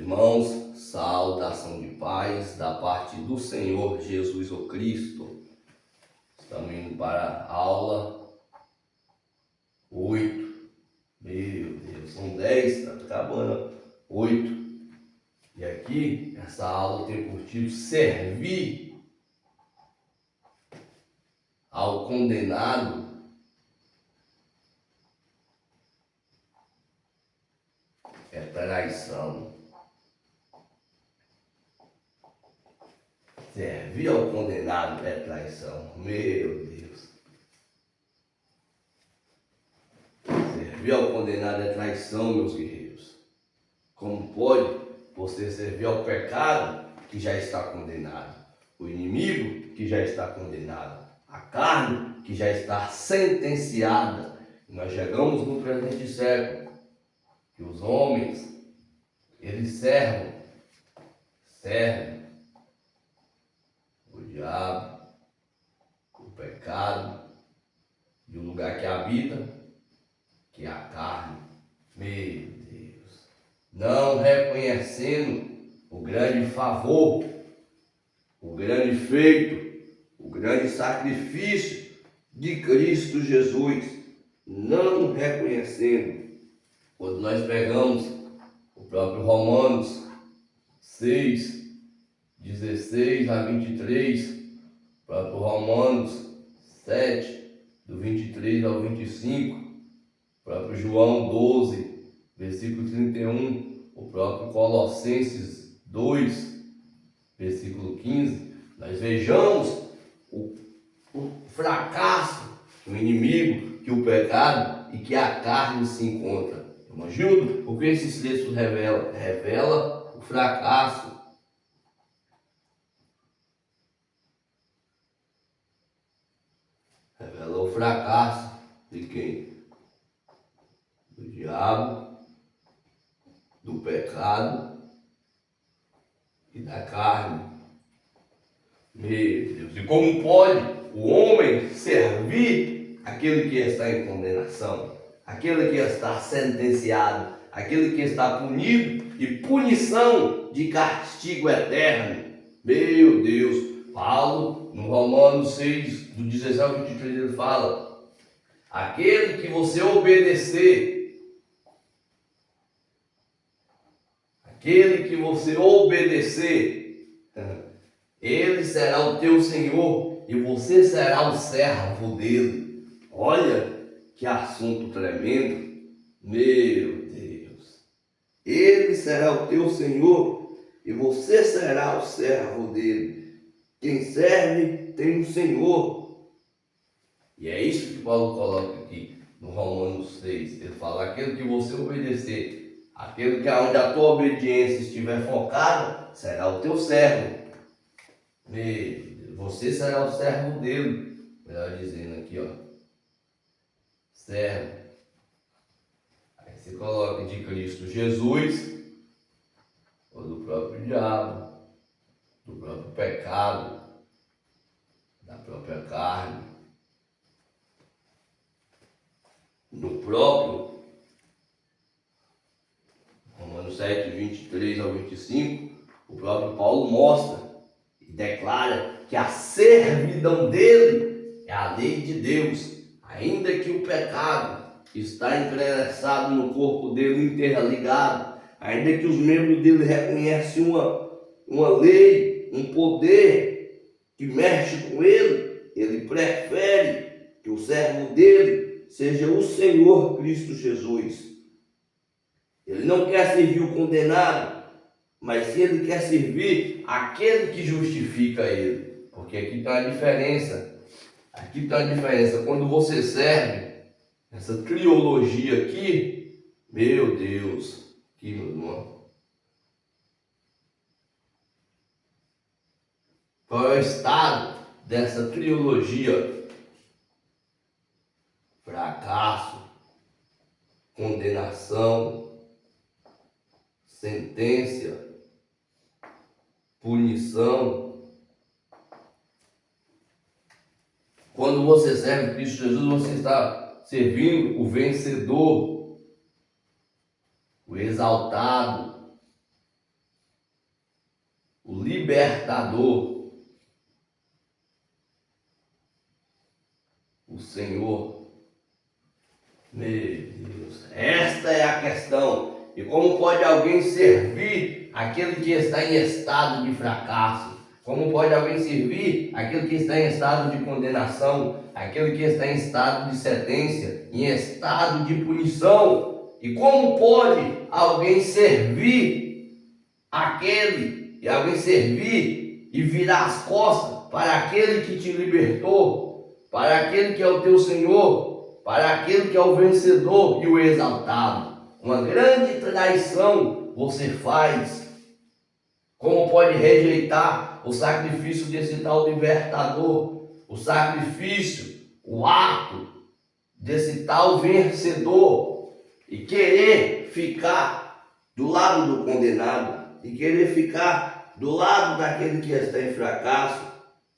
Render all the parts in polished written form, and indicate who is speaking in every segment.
Speaker 1: irmãos, saudação de paz da parte do Senhor Jesus o Cristo. Estamos indo para a aula 8. Meu Deus, são 10, está acabando. 8. E aqui, essa aula tem por título servir ao condenado é traição. Servir ao condenado é traição. Meu Deus. Servir ao condenado é traição, meus guerreiros. Como pode você servir ao pecado que já está condenado? O inimigo que já está condenado. A carne que já está sentenciada. Nós chegamos no presente século que os homens, eles servem o diabo, o pecado e o lugar que habita, que é a carne. Meu Deus, não reconhecendo o grande favor, o grande feito, o grande sacrifício de Cristo Jesus, não reconhecendo. Quando nós pegamos o próprio Romanos 6, 16 a 23, o próprio Romanos 7, do 23 ao 25, o próprio João 12, versículo 31, o próprio Colossenses 2, versículo 15, nós vejamos o fracasso, o inimigo, que o pecado e que a carne se encontra. Imagina o que esses textos revelam? Revela o fracasso. Revela o fracasso de quem? Do diabo, do pecado e da carne. Meu Deus, e como pode o homem servir aquele que está em condenação, aquele que está sentenciado, aquele que está punido e punição de castigo eterno? Meu Deus, Paulo, no Romanos 6, do 16 ao 23, ele fala: aquele que você obedecer, ele será o teu Senhor e você será o servo dele. Olha que assunto tremendo. Meu Deus. Ele será o teu Senhor e você será o servo dele. Quem serve tem um Senhor. E é isso que Paulo coloca aqui no Romanos 6. Ele fala: aquele que você obedecer, aquele que onde a tua obediência estiver focada, será o teu servo. Você será o servo dele. Melhor dizendo aqui, ó. Servo. Aí você coloca de Cristo Jesus, ou do próprio diabo, do próprio pecado, da própria carne, no próprio Romanos 7, 23 ao 25, o próprio Paulo mostra e declara que a servidão dele é a lei de Deus, ainda que o pecado está entrelaçado no corpo dele, interligado, ainda que os membros dele reconhecem uma lei, um poder que mexe com ele, ele prefere que o servo dele seja o Senhor Cristo Jesus. Ele não quer servir o condenado, mas ele quer servir aquele que justifica ele. Porque aqui está a diferença. Aqui está a diferença. Quando você serve essa trilogia aqui, meu Deus, que meu irmão. Qual é o estado dessa trilogia? Fracasso, condenação, sentença, punição. Quando você serve Cristo Jesus, você está servindo o vencedor, o exaltado, o libertador, o Senhor. Meu Deus, esta é a questão. E como pode alguém servir aquele que está em estado de fracasso? Como pode alguém servir aquele que está em estado de condenação, aquele que está em estado de sentença, em estado de punição? E como pode alguém servir alguém servir e virar as costas para aquele que te libertou, para aquele que é o teu Senhor, para aquele que é o vencedor e o exaltado? Uma grande traição você faz. Como pode rejeitar o sacrifício desse tal libertador, o sacrifício, o ato desse tal vencedor, e querer ficar do lado do condenado, e querer ficar do lado daquele que está em fracasso,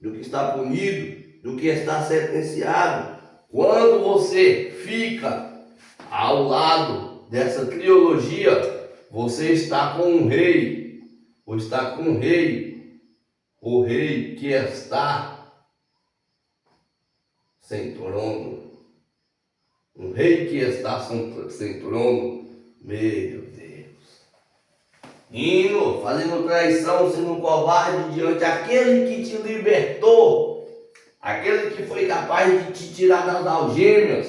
Speaker 1: do que está punido, do que está sentenciado? Quando você fica ao lado dessa trilogia, você está com um rei, ou está com um rei, o rei que está sem trono, um rei que está sem trono. Meu Deus, indo, fazendo traição, sendo covarde diante daquele que te libertou, aquele que foi capaz de te tirar das algemas,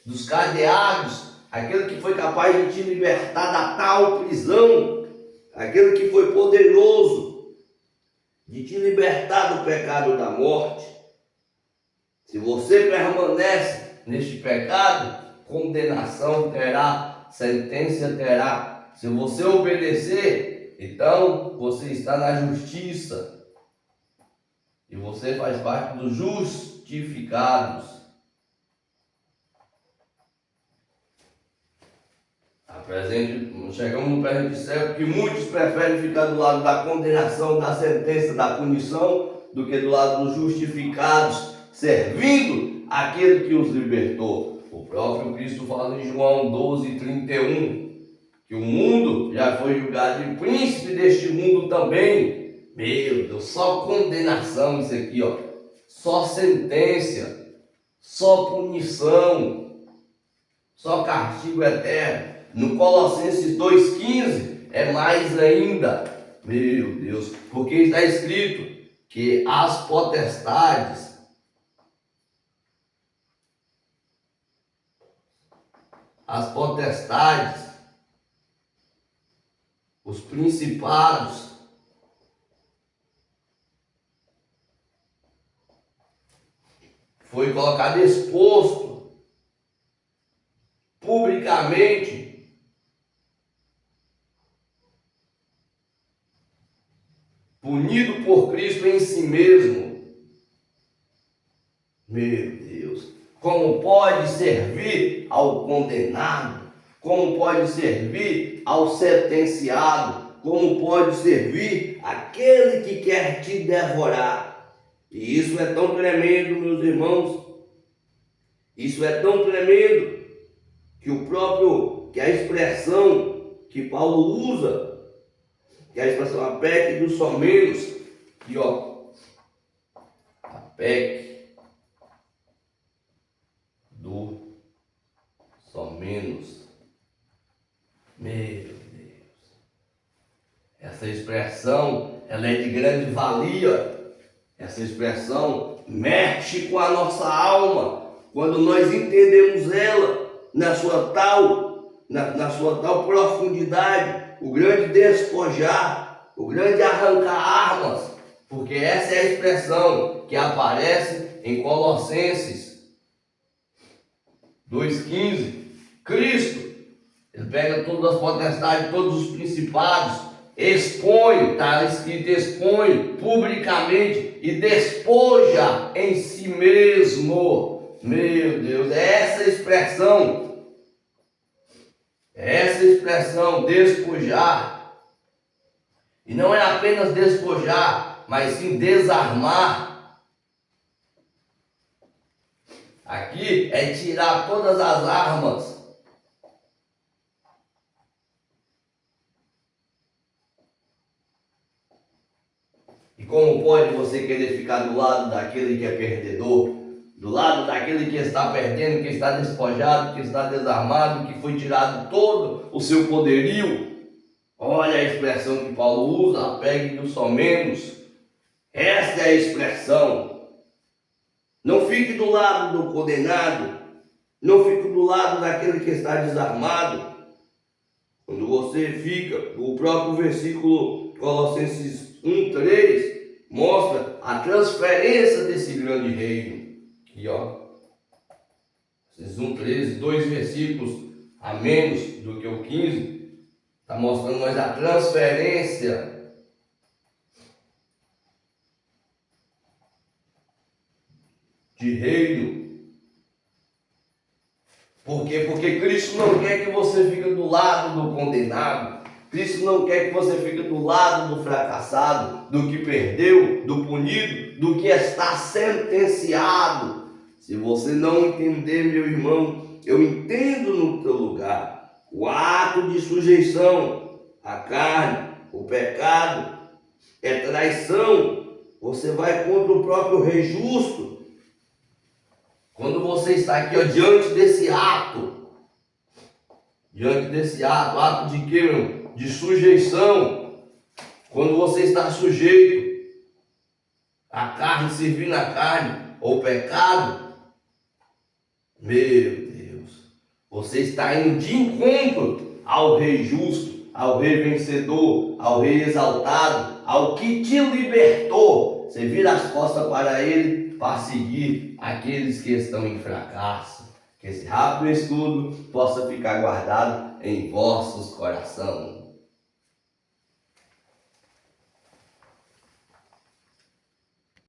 Speaker 1: dos cadeados, aquele que foi capaz de te libertar da tal prisão, aquele que foi poderoso de te libertar do pecado da morte. Se você permanece neste pecado, condenação terá, sentença terá. Se você obedecer, então você está na justiça e você faz parte dos justificados. Chegamos no presente século que muitos preferem ficar do lado da condenação, da sentença, da punição, do que do lado dos justificados, servindo aquele que os libertou. O próprio Cristo fala em João 12:31, que o mundo já foi julgado e o príncipe deste mundo também. Meu Deus, só condenação isso aqui, ó. Só sentença, só punição, só castigo eterno. No Colossenses 2,15 é mais ainda. Meu Deus, porque está escrito que as potestades, os principados, foi colocado exposto publicamente, punido por Cristo em si mesmo. Meu Deus, como pode servir ao condenado? Como pode servir ao sentenciado? Como pode servir aquele que quer te devorar? E isso é tão tremendo, meus irmãos. Isso é tão tremendo que a expressão que Paulo usa, que é a expressão a PEC do somenos, aqui ó, a PEC do somenos. Meu Deus, essa expressão, ela é de grande valia. Essa expressão mexe com a nossa alma quando nós entendemos ela na sua tal profundidade. O grande despojar, o grande arrancar armas, porque essa é a expressão que aparece em Colossenses 2,15. Cristo, ele pega todas as potestades, todos os principados, expõe, está escrito, expõe publicamente e despoja em si mesmo. Meu Deus, essa expressão, despojar. E não é apenas despojar, mas sim desarmar. Aqui é tirar todas as armas. E como pode você querer ficar do lado daquele que é perdedor? Do lado daquele que está perdendo, que está despojado, que está desarmado, que foi tirado todo o seu poderio? Olha a expressão que Paulo usa, apegue do somenos. Esta é a expressão. Não fique do lado do condenado, não fique do lado daquele que está desarmado. Quando você fica, o próprio versículo Colossenses 1:3 mostra a transferência desse grande reino. Aqui, ó. Colossenses 1:13, 2 versículos a menos do que o 15, está mostrando nós a transferência de reino. Por quê? Porque Cristo não quer que você fique do lado do condenado. Cristo não quer que você fique do lado do fracassado, do que perdeu, do punido, do que está sentenciado. Se você não entender, meu irmão, eu entendo no teu lugar. O ato de sujeição à carne, o pecado, é traição. Você vai contra o próprio rei justo. Quando você está aqui, ó, diante desse ato ato de quê, meu? De sujeição. Quando você está sujeito à carne, servindo a carne, ou pecado, meu Deus, você está indo de encontro ao rei justo, ao rei vencedor, ao rei exaltado, ao que te libertou. Você vira as costas para ele para seguir aqueles que estão em fracasso. Que esse rápido estudo possa ficar guardado em vossos corações.